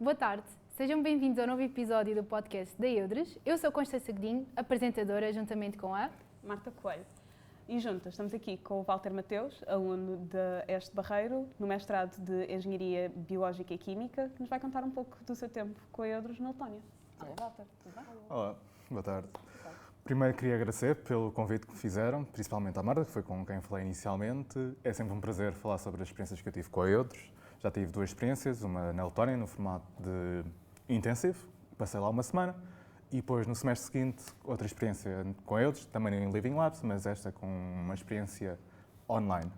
Boa tarde, sejam bem-vindos ao novo episódio do podcast da Eudres. Eu sou Constância Godinho, apresentadora, juntamente com a Marta Coelho. E juntas estamos aqui com o Walter Mateus, aluno de Este Barreiro, no mestrado de Engenharia Biológica e Química, que nos vai contar um pouco do seu tempo com a Eudres na Letónia. Olá, Walter, tudo bem? Olá, boa tarde. Primeiro queria agradecer pelo convite que me fizeram, principalmente à Marta, que foi com quem falei inicialmente. É sempre um prazer falar sobre as experiências que eu tive com a Eudres. Já tive duas experiências, uma na Letónia, no formato de intensivo, passei lá uma semana, e depois no semestre seguinte outra experiência com a Eudres, também em Living Labs, mas esta com uma experiência online.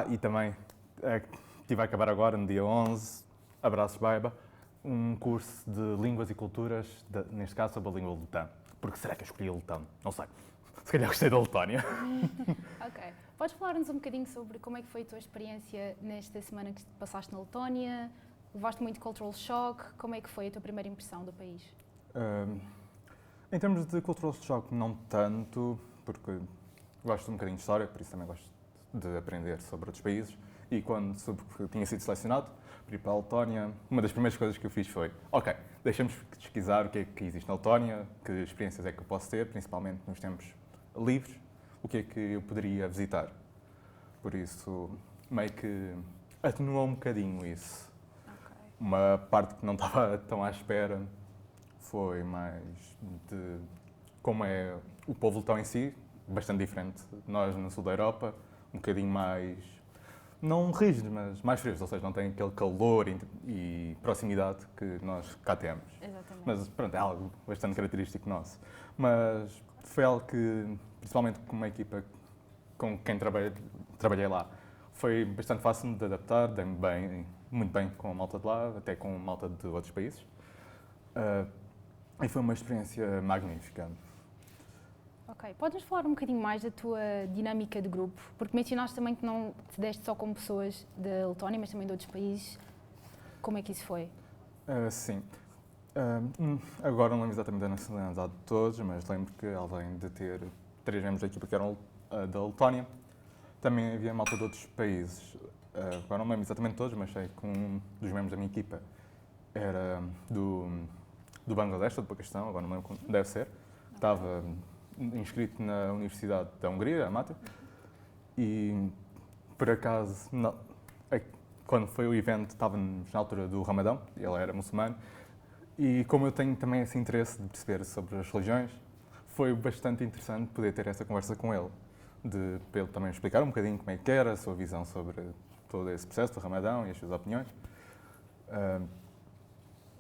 E também tive a acabar agora, no dia 11, abraços Baiba, um curso de Línguas e Culturas, neste caso sobre a língua letã. Porque será que eu escolhi letão? Não sei. Se calhar gostei da Letónia. Ok. Podes falar-nos um bocadinho sobre como é que foi a tua experiência nesta semana que passaste na Letónia? Levaste muito cultural shock? Como é que foi a tua primeira impressão do país? Em termos de cultural shock, não tanto, porque gosto um bocadinho de história, por isso também gosto de aprender sobre outros países. E quando soube que tinha sido selecionado para ir para a Letónia, uma das primeiras coisas que eu fiz foi: ok, deixa-me pesquisar o que é que existe na Letónia, que experiências é que eu posso ter, principalmente nos tempos livres, o que é que eu poderia visitar. Por isso, meio que atenuou um bocadinho isso. Okay. Uma parte que não estava tão à espera foi mais de como é o povo letão em si, bastante diferente de nós no sul da Europa, um bocadinho mais, não rígidos, mas mais frios, ou seja, não tem aquele calor e proximidade que nós cá temos. Exatamente. Mas pronto, é algo bastante característico nosso. Mas foi algo que, principalmente com uma equipa com quem trabalhei lá, foi bastante fácil de adaptar, dei-me bem, muito bem com a malta de lá, até com a malta de outros países. E foi uma experiência magnífica. Ok. Podes-nos falar um bocadinho mais da tua dinâmica de grupo? Porque mencionaste também que não te deste só com pessoas da Letónia, mas também de outros países. Como é que isso foi? Sim. Agora não lembro exatamente da nacionalidade de todos, mas lembro que além de ter 3 membros da equipa que eram da Letónia, também havia malta de outros países. Agora não lembro exatamente todos, mas sei que um dos membros da minha equipa era do Bangladesh, ou do Paquistão, agora não lembro como deve ser. Estava inscrito na Universidade da Hungria, a MATA, e por acaso, quando foi o evento, estávamos na altura do Ramadão, ele era muçulmano, e como eu tenho também esse interesse de perceber sobre as religiões, foi bastante interessante poder ter essa conversa com ele, para ele também explicar um bocadinho como é que era, a sua visão sobre todo esse processo do Ramadão e as suas opiniões.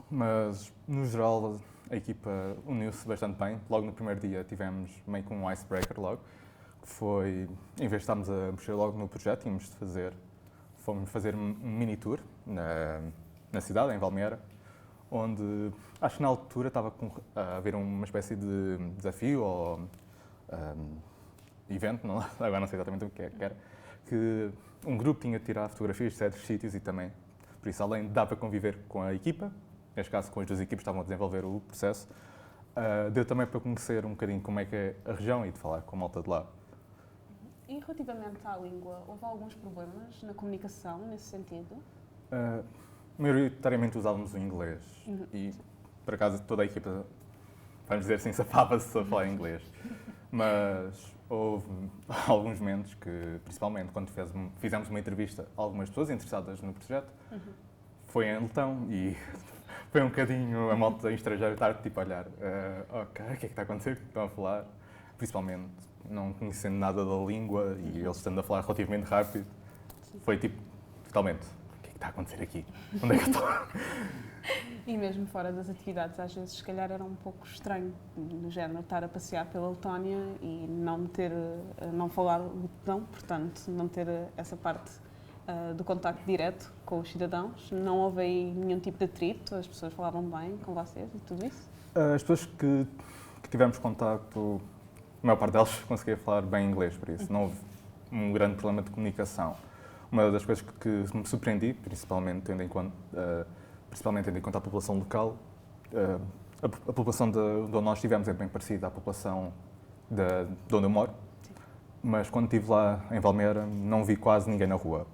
Mas, no geral, a equipa uniu-se bastante bem. Logo no primeiro dia tivemos meio que um icebreaker logo, que foi, em vez de estarmos a mexer logo no projeto, fomos fazer um mini tour na cidade, em Valmiera, onde acho que na altura estava a haver uma espécie de desafio ou evento, agora não sei exatamente o que era, que um grupo tinha de tirar fotografias de certos sítios e também, por isso, além de dar para conviver com a equipa, neste caso com as duas equipas que estavam a desenvolver o processo, deu também para conhecer um bocadinho como é que é a região e de falar com a malta de lá. E relativamente à língua, houve alguns problemas na comunicação nesse sentido? Maioritariamente usávamos o inglês e, por acaso, toda a equipa, vamos dizer assim, safava-se a falar inglês. Mas houve alguns momentos que, principalmente quando fizemos uma entrevista a algumas pessoas interessadas no projeto, foi em letão e foi um bocadinho a malta estrangeira estar tipo a olhar, ok, o que é que está a acontecer, o que estão a falar? Principalmente não conhecendo nada da língua e eles estando a falar relativamente rápido, foi tipo, totalmente, o que é que está a acontecer aqui? Onde é que eu estou? E mesmo fora das atividades, às vezes, se calhar, era um pouco estranho, no género, estar a passear pela Letónia e não falar o letão, portanto, não ter essa parte do contacto direto com os cidadãos. Não houve aí nenhum tipo de atrito, as pessoas falavam bem com vocês e tudo isso? As pessoas que tivemos contacto, a maior parte delas conseguia falar bem inglês, por isso não houve um grande problema de comunicação. Uma das coisas que me surpreendi, principalmente tendo em conta a população local, a população de onde nós estivemos é bem parecida à população de onde eu moro, mas quando estive lá em Valmiera não vi quase ninguém na rua.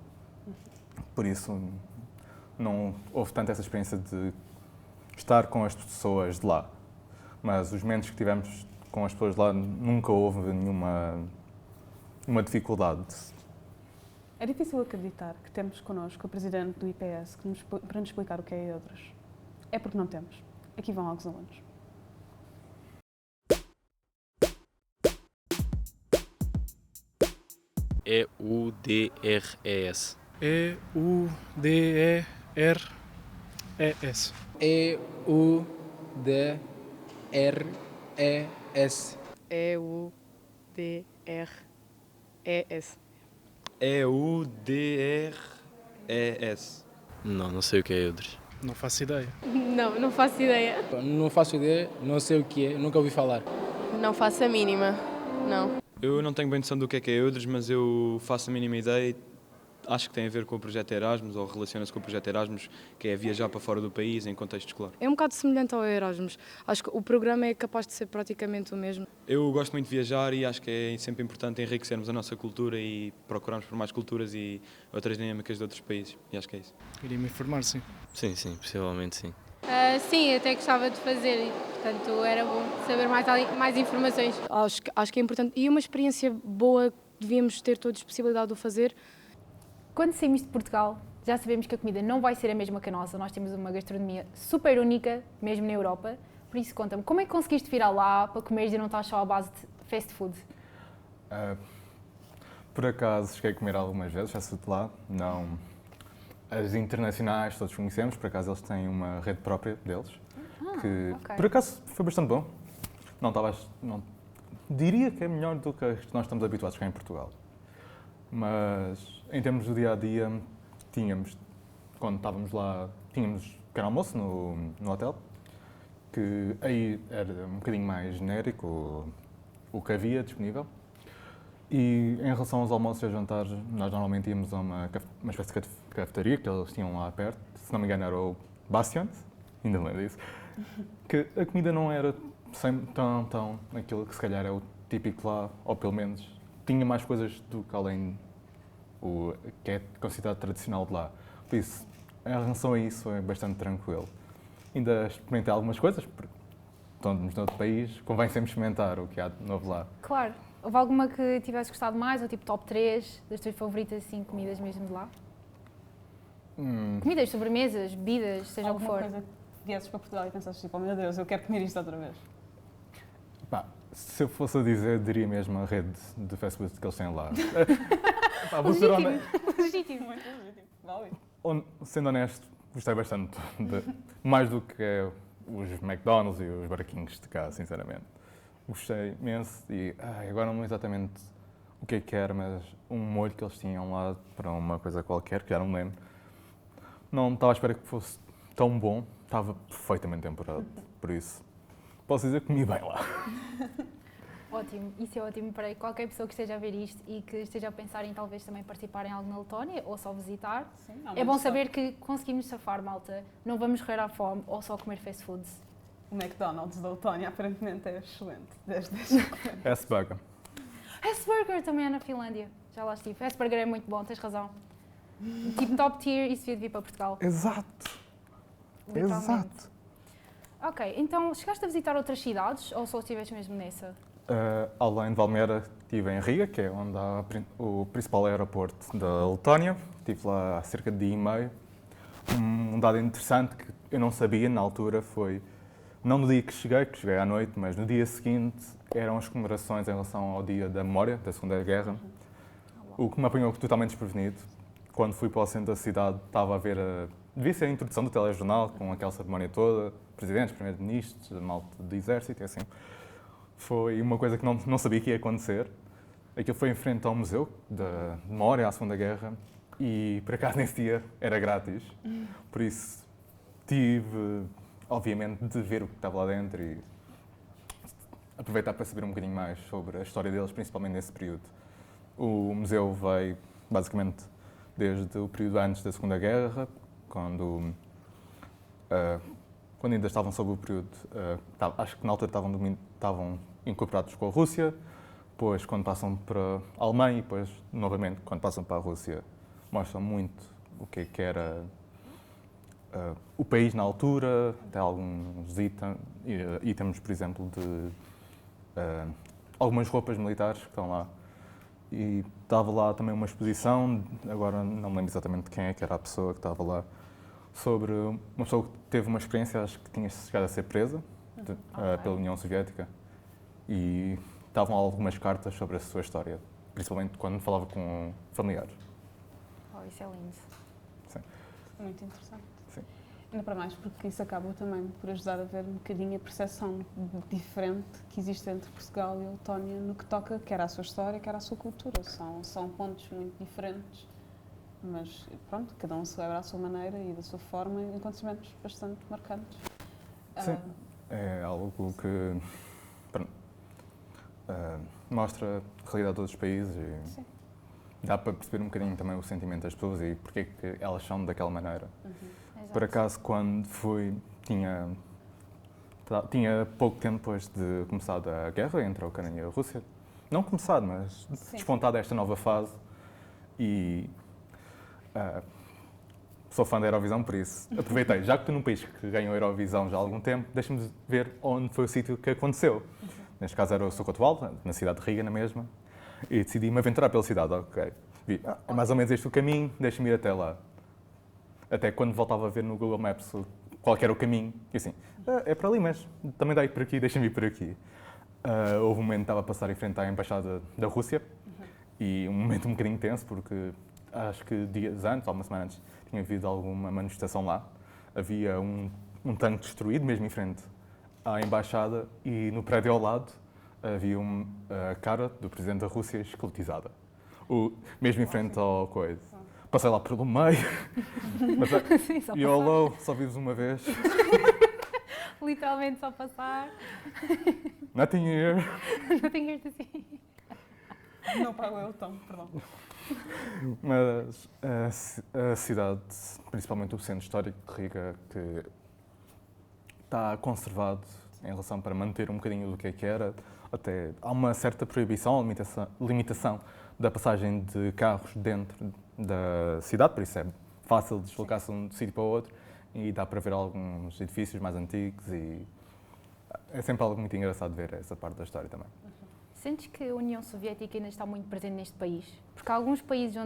Por isso não houve tanto essa experiência de estar com as pessoas de lá. Mas os momentos que tivemos com as pessoas de lá nunca houve nenhuma dificuldade. É difícil acreditar que temos connosco o presidente do IPS para nos explicar o que é EUDRES. É porque não temos. Aqui vão alguns alunos. EUDRES. EUDERES. EUDRES. EUDRES. EUDRES. Não sei o que é EUDRES. Não faço ideia. Não faço ideia. Não faço ideia, não sei o que é, nunca ouvi falar. Não faço a mínima. Não. Eu não tenho bem noção do que é EUDRES, mas eu faço a mínima ideia. Acho que tem a ver com o projeto Erasmus, ou relaciona-se com o projeto Erasmus, que é viajar para fora do país em contexto escolar. É um bocado semelhante ao Erasmus. Acho que o programa é capaz de ser praticamente o mesmo. Eu gosto muito de viajar e acho que é sempre importante enriquecermos a nossa cultura e procurarmos por mais culturas e outras dinâmicas de outros países. E acho que é isso. Iria me informar, sim. Sim, possivelmente sim. Sim, até gostava de fazer e, portanto, era bom saber mais informações. Acho que é importante e uma experiência boa, devíamos ter todos possibilidade de o fazer. Quando saímos de Portugal, já sabemos que a comida não vai ser a mesma que a nossa. Nós temos uma gastronomia super única, mesmo na Europa. Por isso, conta-me, como é que conseguiste vir lá para comer e não estás só à base de fast food? Por acaso, cheguei a comer algumas vezes, fast food lá. Não. As internacionais todos conhecemos, por acaso eles têm uma rede própria deles. Que, ok. por acaso, foi bastante bom. Não diria que é melhor do que as que nós estamos habituados cá em Portugal. Mas, em termos do dia-a-dia, quando estávamos lá, tínhamos pequeno almoço no hotel, que aí era um bocadinho mais genérico o que havia disponível. E em relação aos almoços e aos jantares, nós normalmente íamos a uma espécie de cafetaria que eles tinham lá perto, se não me engano era o Bastions, ainda me lembro disso, que a comida não era tão aquilo que se calhar é o típico lá, ou pelo menos tinha mais coisas do que além o que é considerado tradicional de lá. Por isso, em relação a isso, é bastante tranquilo. Ainda experimentei algumas coisas, porque estamos noutro país, convém sempre experimentar o que há de novo lá. Claro. Houve alguma que tivesse gostado mais, ou tipo top 3 das tuas favoritas, assim, comidas mesmo de lá? Comidas, sobremesas, bebidas, seja o que for. Alguma coisa que viesses para Portugal e pensaste tipo, oh meu Deus, eu quero comer isto outra vez. Pá, se eu fosse a dizer, diria mesmo a rede de fast food que eles têm lá. Pá, vou ser honesto. Legítimo. Muito legítimo. Vale. Sendo honesto, gostei bastante mais do que os McDonald's e os Burger Kings de cá, sinceramente. Gostei imenso e agora não lembro exatamente o que era, mas um molho que eles tinham lá para uma coisa qualquer, que já não me lembro. Não estava à espera que fosse tão bom, estava perfeitamente temperado, por isso posso dizer que comi bem lá. Ótimo, isso é ótimo para qualquer pessoa que esteja a ver isto e que esteja a pensar em talvez também participar em algo na Letónia ou só visitar. Sim, É bom saber que conseguimos safar, malta. Não vamos correr à fome ou só comer fast foods. O McDonald's da Letónia aparentemente é excelente. 10 S-Burger. Hesburger também é na Finlândia. Já lá estive. Hesburger é muito bom, tens razão. Tipo top tier, isso devia vir para Portugal. Exato. Literalmente. Exato. Ok, então chegaste a visitar outras cidades ou só estiveste mesmo nessa? Além de Valmiera, estive em Riga, que é onde há o principal aeroporto da Letónia. Estive lá há cerca de dia e meio. Um dado interessante que eu não sabia na altura foi, não no dia que cheguei à noite, mas no dia seguinte eram as comemorações em relação ao Dia da Memória da Segunda Guerra, o que me apanhou totalmente desprevenido. Quando fui para o centro da cidade, estava a ver devia ser a introdução do telejornal, com aquela cerimónia toda, presidentes, primeiros-ministros, malta do exército e assim. Foi uma coisa que não sabia que ia acontecer. Aquilo foi em frente ao Museu da Memória à Segunda Guerra e, por acaso, nesse dia era grátis. Por isso, tive, obviamente, de ver o que estava lá dentro e aproveitar para saber um bocadinho mais sobre a história deles, principalmente nesse período. O museu veio, basicamente, desde o período antes da Segunda Guerra, quando ainda estavam sob o período, acho que na altura estavam incorporados com a Rússia, depois quando passam para a Alemanha e depois, novamente, quando passam para a Rússia, mostram muito o que era o país na altura, até alguns itens, por exemplo, de algumas roupas militares que estão lá. E estava lá também uma exposição, agora não me lembro exatamente de quem é que era a pessoa que estava lá, sobre uma pessoa que teve uma experiência, acho que tinha chegado a ser presa pela União Soviética, e estavam algumas cartas sobre a sua história, principalmente quando falava com familiares. Oh, isso é lindo. Sim. Muito interessante. Sim. Ainda para mais, porque isso acaba também por ajudar a ver um bocadinho a percepção diferente que existe entre Portugal e a Letónia no que toca quer à sua história, quer à sua cultura. São pontos muito diferentes, mas pronto, cada um celebra à sua maneira e da sua forma em acontecimentos bastante marcantes. Sim, é algo que pronto, mostra a realidade de todos os países e Sim. dá para perceber um bocadinho também o sentimento das pessoas e porque é que elas são daquela maneira. Exato. Por acaso, quando fui, tinha pouco tempo depois de começar a guerra entre a Ucrânia e a Rússia. Não começado, mas despontada esta nova fase. E sou fã da Eurovisão, por isso aproveitei. Já que estou num país que ganhou a Eurovisão já há algum tempo, deixa-me ver onde foi o sítio que aconteceu. Neste caso era o Socotoval, na cidade de Riga, na mesma. E decidi-me aventurar pela cidade. Ok, vi, é mais ou menos este o caminho, deixa-me ir até lá. Até quando voltava a ver no Google Maps qual que era o caminho, e assim, é para ali, mas também dá ir por aqui, deixa-me ir por aqui. Houve um momento que estava a passar em frente à Embaixada da Rússia, e um momento um bocadinho tenso, porque acho que dias antes, ou uma semana antes, tinha havido alguma manifestação lá. Havia um tanque destruído, mesmo em frente à Embaixada, e no prédio ao lado havia a cara do Presidente da Rússia esqueletizada. Mesmo em frente ao coisa. Passei lá pelo meio, mas Sim, só YOLO, só vives uma vez. Literalmente só passar. Nothing here. Não tenho este assim. Não pago eu, então, perdão. Mas a cidade, principalmente o centro histórico de Riga, que está conservado em relação para manter um bocadinho do que era. Até há uma certa proibição, limitação da passagem de carros dentro da cidade, por isso é fácil deslocar-se de um sítio para o outro e dá para ver alguns edifícios mais antigos e é sempre algo muito engraçado ver essa parte da história também. Sentes que a União Soviética ainda está muito presente neste país? Porque há alguns países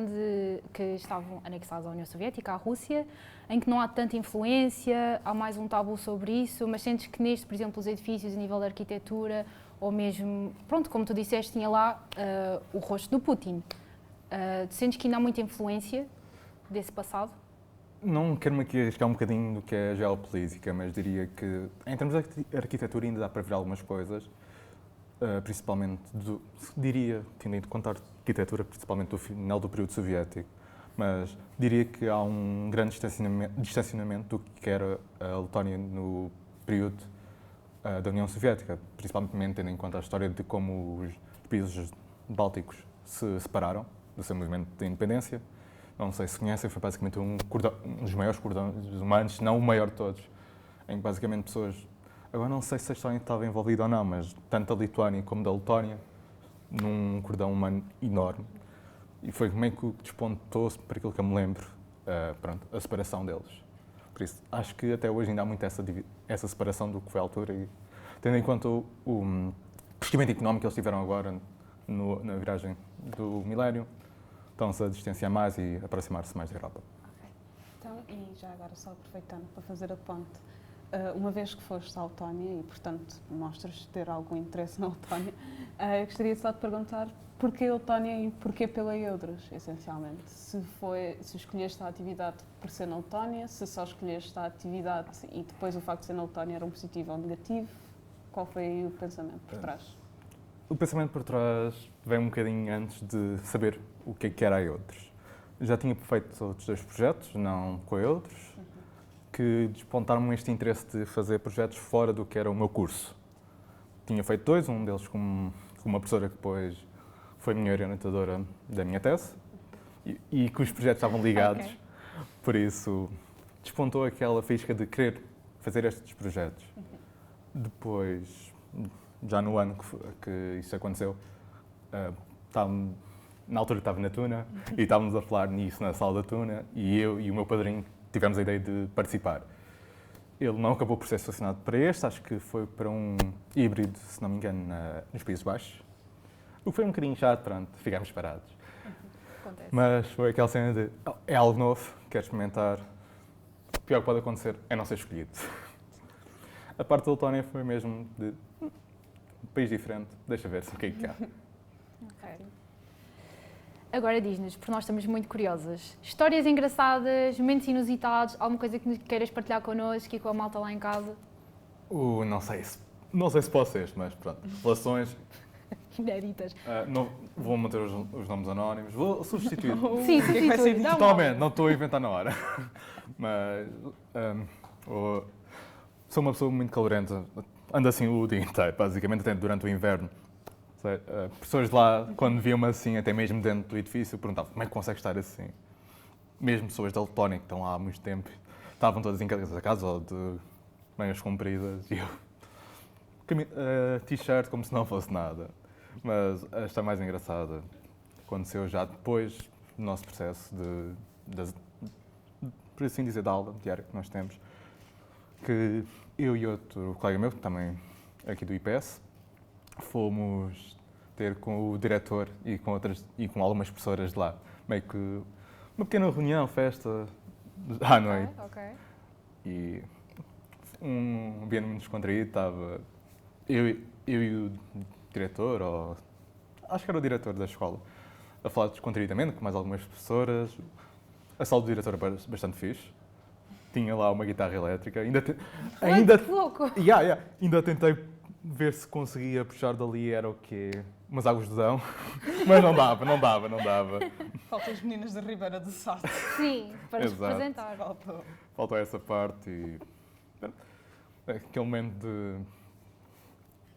que estavam anexados à União Soviética, à Rússia, em que não há tanta influência, há mais um tabu sobre isso, mas sentes que neste, por exemplo, os edifícios a nível de arquitetura, ou mesmo, pronto, como tu disseste, tinha lá o rosto do Putin. Sentes que ainda há muita influência desse passado? Não quero-me aqui arriscar um bocadinho do que é a geopolítica, mas diria que em termos de arquitetura ainda dá para ver algumas coisas. Principalmente, diria, tendo em conta a arquitetura, principalmente do final do período soviético, mas diria que há um grande distanciamento do que era a Letónia no período da União Soviética, principalmente tendo em conta a história de como os países bálticos se separaram do seu movimento de independência. Não sei se conhecem, foi basicamente um dos maiores cordões humanos, não o maior de todos, em que basicamente pessoas... Agora não sei se a história estava envolvida ou não, mas tanto da Lituânia como da Letónia, num cordão humano enorme. E foi meio que despontou-se, para aquilo que eu me lembro, a separação deles. Por isso, acho que até hoje ainda há muito essa separação do que foi a altura. E, tendo em conta o crescimento económico que eles tiveram agora na viragem do milénio, estão-se a distanciar mais e aproximar-se mais da Europa. Okay. Então, e já agora só aproveitando para fazer a ponte, uma vez que foste à Letónia e, portanto, mostras ter algum interesse na Letónia, eu gostaria só de perguntar porquê a Letónia e porquê pela Eudras, essencialmente. Se escolheste a atividade por ser na Letónia, se só escolheste a atividade e depois o facto de ser na Letónia era um positivo ou negativo, qual foi aí o pensamento por trás? O pensamento por trás vem um bocadinho antes de saber o que era a Eudras. Já tinha feito outros 2 projetos, não com a Eudras, que despontaram este interesse de fazer projetos fora do que era o meu curso. Tinha feito 2, um deles com uma professora que depois foi minha orientadora da minha tese e que os projetos estavam ligados, okay. Por isso despontou aquela faísca de querer fazer estes projetos. Depois, já no ano que isso aconteceu, na altura estava na Tuna e estávamos a falar nisso na sala da Tuna e eu e o meu padrinho tivemos a ideia de participar. Ele não acabou por ser selecionado para este, acho que foi para um híbrido, se não me engano, nos Países Baixos. O que foi um bocadinho chato, pronto, ficámos parados. Acontece. Mas foi aquela cena de, é algo novo, quero experimentar. O pior que pode acontecer é não ser escolhido. A parte da Letónia foi mesmo de um país diferente, deixa ver o que é que há. Ok. Agora diz-nos, porque nós estamos muito curiosas, histórias engraçadas, momentos inusitados, alguma coisa que nos queiras partilhar connosco e com a malta lá em casa? Não sei se posso este, mas pronto. Relações, Inéditas. não, vou manter os nomes anónimos, vou substituir. Sim, O que é que vai ser substitui. dito? Totalmente, não estou a inventar na hora. Mas sou uma pessoa muito calorenta, ando assim o dia inteiro, basicamente, até durante o inverno. Pessoas de lá, quando viam-me assim, até mesmo dentro do edifício, perguntavam como é que consegue estar assim. Mesmo pessoas da Letónia, que estão lá há muito tempo, estavam todas em casa ou de mangas compridas e eu, t-shirt como se não fosse nada. Mas esta mais engraçada aconteceu já depois do nosso processo por assim dizer, da aula diária que nós temos, que eu e outro colega meu, também aqui do IPS, fomos ter com o diretor e com algumas professoras de lá, meio que uma pequena reunião, festa à noite. Ok. E um ambiente muito descontraído, estava eu e o diretor, ou acho que era o diretor da escola, a falar descontraídamente com mais algumas professoras. A sala do diretor era bastante fixe. Tinha lá uma guitarra elétrica. Que louco! Ainda tentei ver se conseguia puxar dali, era o quê? Umas águas do Dão. Mas não dava. Faltam as meninas da Ribeira do Salto. Sim, para nos Exato. representar. Faltou essa parte e... Aquele momento de...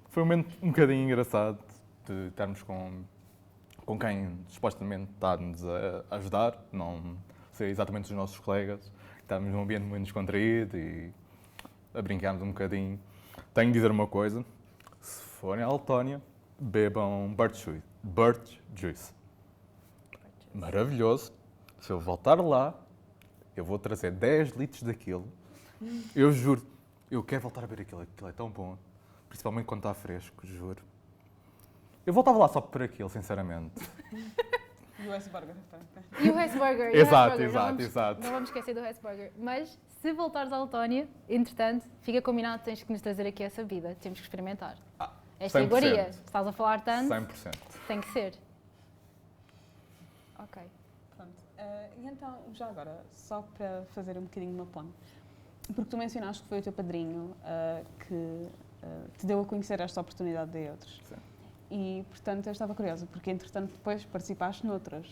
Foi um momento um bocadinho engraçado de estarmos com quem supostamente está-nos a ajudar, não ser exatamente os nossos colegas. Estávamos num ambiente muito descontraído e a brincarmos um bocadinho. Tenho de dizer uma coisa, se forem à Letónia, bebam Birch Juice. Maravilhoso. Se eu voltar lá, eu vou trazer 10 litros daquilo. Eu juro, eu quero voltar a beber aquilo é tão bom. Principalmente quando está fresco, juro. Eu voltava lá só por aquilo, sinceramente. US Burger. E o Hesburger. Exato. Não vamos esquecer do Hesburger. Mas se voltares à Letónia, entretanto, fica combinado, tens que nos trazer aqui essa bebida. Temos que experimentar. Esta 100%. iguaria, estás a falar tanto, 100%. tem que ser. Ok. Pronto. E então, já agora, só para fazer um bocadinho uma ponte, porque tu mencionaste que foi o teu padrinho que te deu a conhecer esta oportunidade de outros. Sim. E, portanto, eu estava curiosa, porque, entretanto, depois participaste noutras.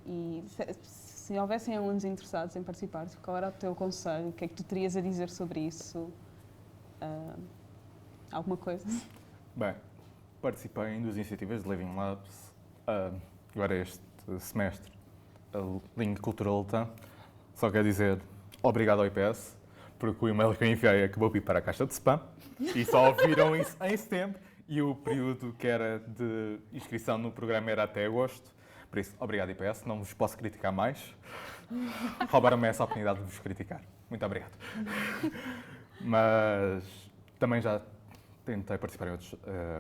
E se houvessem alunos interessados em participar, qual era o teu conselho? O que é que tu terias a dizer sobre isso? Alguma coisa? Bem, participei em 2 iniciativas de Living Labs. Agora este semestre, a Língua Cultural Letã. Só quero dizer obrigado ao IPS, porque o e-mail que eu enviei acabou por ir para a caixa de spam e só ouviram isso em setembro e o período que era de inscrição no programa era até agosto. Por isso, obrigado IPS, não vos posso criticar mais. Roubaram-me essa oportunidade de vos criticar. Muito obrigado. Mas também já tentei participar em outros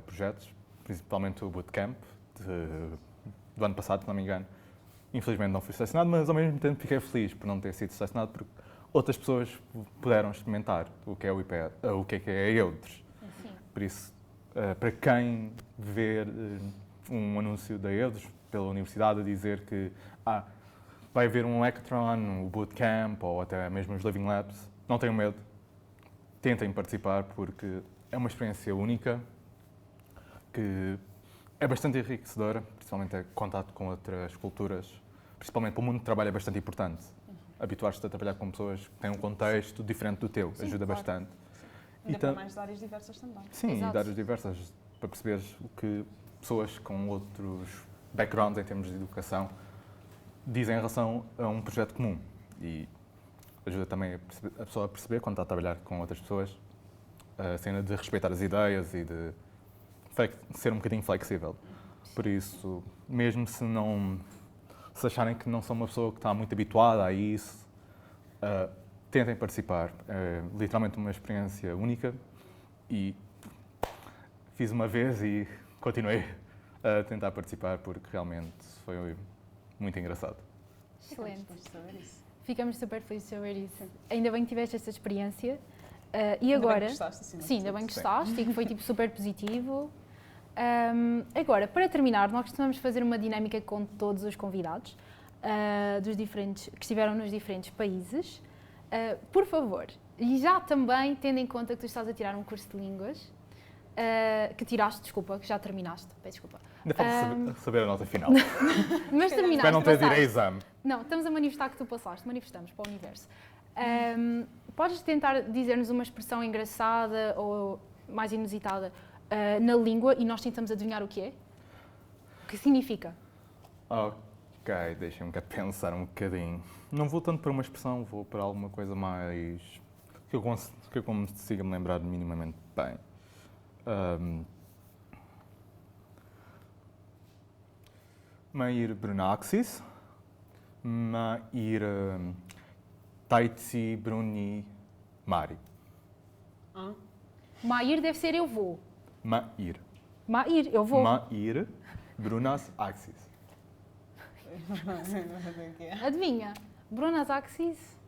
projetos, principalmente o Bootcamp do ano passado, se não me engano. Infelizmente não fui selecionado, mas ao mesmo tempo fiquei feliz por não ter sido selecionado, porque outras pessoas puderam experimentar o que é o IPS, o que é a EUDRES. Por isso, para quem ver um anúncio da EUDRES pela universidade a dizer que vai haver um hackathon, um bootcamp ou até mesmo os Living Labs, não tenham medo, tentem participar porque é uma experiência única que é bastante enriquecedora, principalmente em contato com outras culturas, principalmente para o mundo do trabalho é bastante importante. Habituar-te a trabalhar com pessoas que têm um contexto diferente do teu, Sim, ajuda claro. bastante. Ainda para mais de áreas diversas também. Sim, Exato. e de áreas diversas, para perceberes o que pessoas com outros backgrounds em termos de educação dizem em relação a um projeto comum. E ajuda também a pessoa a perceber, quando está a trabalhar com outras pessoas, a cena de respeitar as ideias e de ser um bocadinho flexível. Por isso, mesmo se acharem que não são uma pessoa que está muito habituada a isso, Tentem participar. É literalmente uma experiência única e fiz uma vez e continuei a tentar participar porque realmente foi muito engraçado. Excelente. Vamos saber isso. Ficamos super felizes de saber isso. Ainda bem que tiveste esta experiência. E Ainda bem agora... que gostaste, acima de Sim, ainda tudo. bem que Sim. gostaste e que foi tipo super positivo. Agora, para terminar, nós costumamos fazer uma dinâmica com todos os convidados dos diferentes, que estiveram nos diferentes países. Por favor, e já também tendo em conta que tu estás a tirar um curso de línguas, que tiraste, desculpa, que já terminaste, peço desculpa. Ainda falta saber a nota final. Mas terminaste, Espero não ter de ir a passaste. exame. Não, estamos a manifestar que tu passaste, manifestamos para o universo. Podes tentar dizer-nos uma expressão engraçada ou mais inusitada na língua e nós tentamos adivinhar o que é? O que significa? Ok, deixem-me cá pensar um bocadinho. Não vou tanto para uma expressão, vou para alguma coisa mais que eu consiga me lembrar minimamente bem. Mair Brunaxis, Mair Taitsi Bruni Mari. Mair deve ser eu vou. Mair. Mair, eu vou. Mair Brunas Axis. Não sei o que é. Adivinha? Brunas Axis.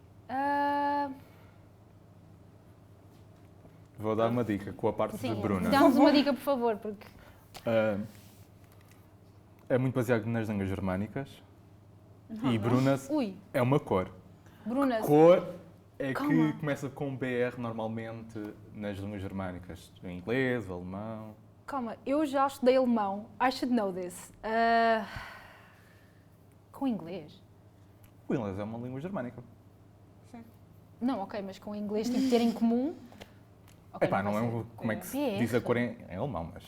Vou dar uma dica com a parte Sim, de Bruna. dá-nos uma dica, por favor, porque É muito baseado nas línguas germânicas. E Brunas ui, é uma cor. Brunas. Cor é Calma. que começa com BR normalmente nas línguas germânicas. Em inglês, alemão. Calma, eu já estudei alemão. I should know this. Com inglês? O inglês é uma língua germânica. Não, ok, mas com inglês tipo ter em comum. Ok, Epá, não vai ser. lembro como é que se BR. diz a cor em alemão, mas...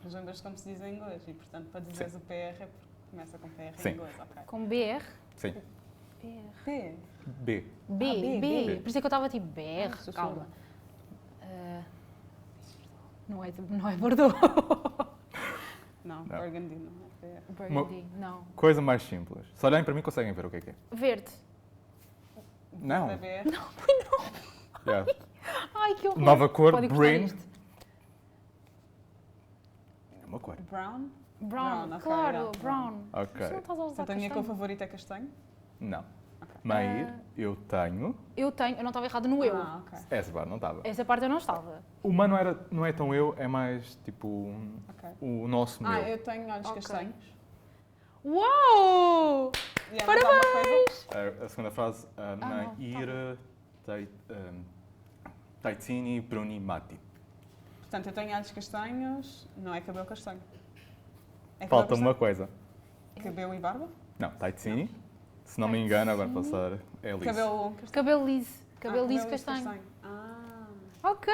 Mas lembras como se diz em inglês e, portanto, para dizeres o PR é porque começa com PR Sim. em inglês, ok. Com BR. Sim. BR. P. B. B, B, B. B. Por isso é que eu estava tipo BR, sussurra. calma. Não é Bordeaux. Não, Não. Burgundy não é PR. Burgundy, não. Coisa mais simples. Se olharem para mim conseguem ver o que é. Verde. Não. Da BR. Yeah. Ai, que horror. Nova cor, Pode encostar green. isto. É uma cor. Brown. Brown, Brown, ok, claro, yeah, brown. Ok. Mas tu não estás a usar Portanto, a minha cor castanho. favorita é castanho. Não. Ok. Mair, eu tenho... Eu não estava errado no eu. Ah, ok. Essa barra não estava. Essa parte eu não estava. O humano não é tão eu, é mais tipo Ok. o nosso meu. Eu tenho olhos Ok. castanhos. Uau! E é mais alguma coisa? A segunda frase, Mair Taitsini Bruni Mati. Portanto, eu tenho olhos castanhos, não é cabelo castanho. É cabelo Falta castanho? uma coisa. Cabelo e barba? Não, Taitsini. Se não me engano, agora passar é liso. Cabelo longo castanho. Cabelo liso. Ah, Cabelo liso castanho. Ah, Ok,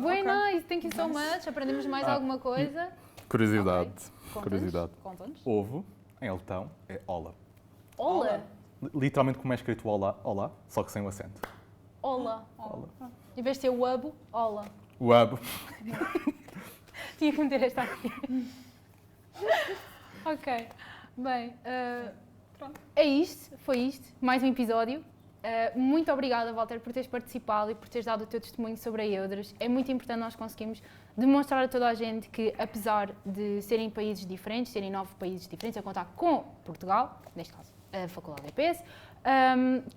very ok. nice. Thank you so much. Aprendemos mais alguma coisa. Curiosidade. Conta-nos. Curiosidade. Conta-nos. Ovo, em letão, é Ola. Ola. Literalmente como é escrito Olá, só que sem o acento. Ola. Ola. Em vez de ter o abo, ola. O abo. Tinha que meter esta aqui. Ok. Bem, é isto. Foi isto. Mais um episódio. Muito obrigada, Walter, por teres participado e por teres dado o teu testemunho sobre a Eudras. É muito importante nós conseguirmos demonstrar a toda a gente que, apesar de serem países diferentes, serem 9 países diferentes, a contar com Portugal, neste caso a Faculdade de EPS,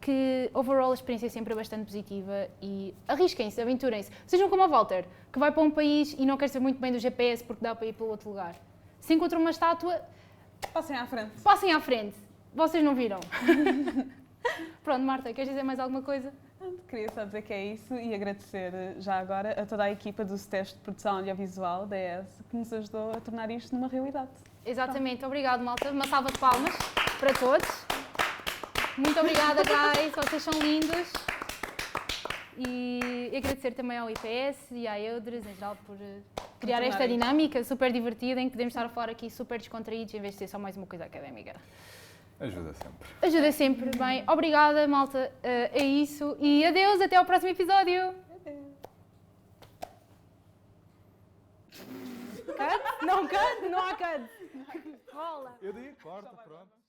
que overall a experiência é sempre bastante positiva e arrisquem-se, aventurem-se. Sejam como o Walter, que vai para um país e não quer saber muito bem do GPS porque dá para ir para outro lugar. Se encontram uma estátua, passem à frente. passem à frente. Vocês não viram. Pronto, Marta, queres dizer mais alguma coisa? Queria só dizer que é isso e agradecer já agora a toda a equipa do STES de Produção Audiovisual da ES que nos ajudou a tornar isto numa realidade. Exatamente, obrigado, malta. Uma salva de palmas para todos. Muito obrigada, guys. Vocês são lindos. E agradecer também ao IPS e à Eudras, em geral, por criar tornar esta isto. dinâmica super divertida em que podemos estar a falar aqui super descontraídos em vez de ser só mais uma coisa académica. Ajuda sempre. Ajuda sempre. Bem, obrigada, malta. É isso. E adeus, até ao próximo episódio. Cut? Não, cut? Não há cut. Rola. Eu digo, corta, pronto.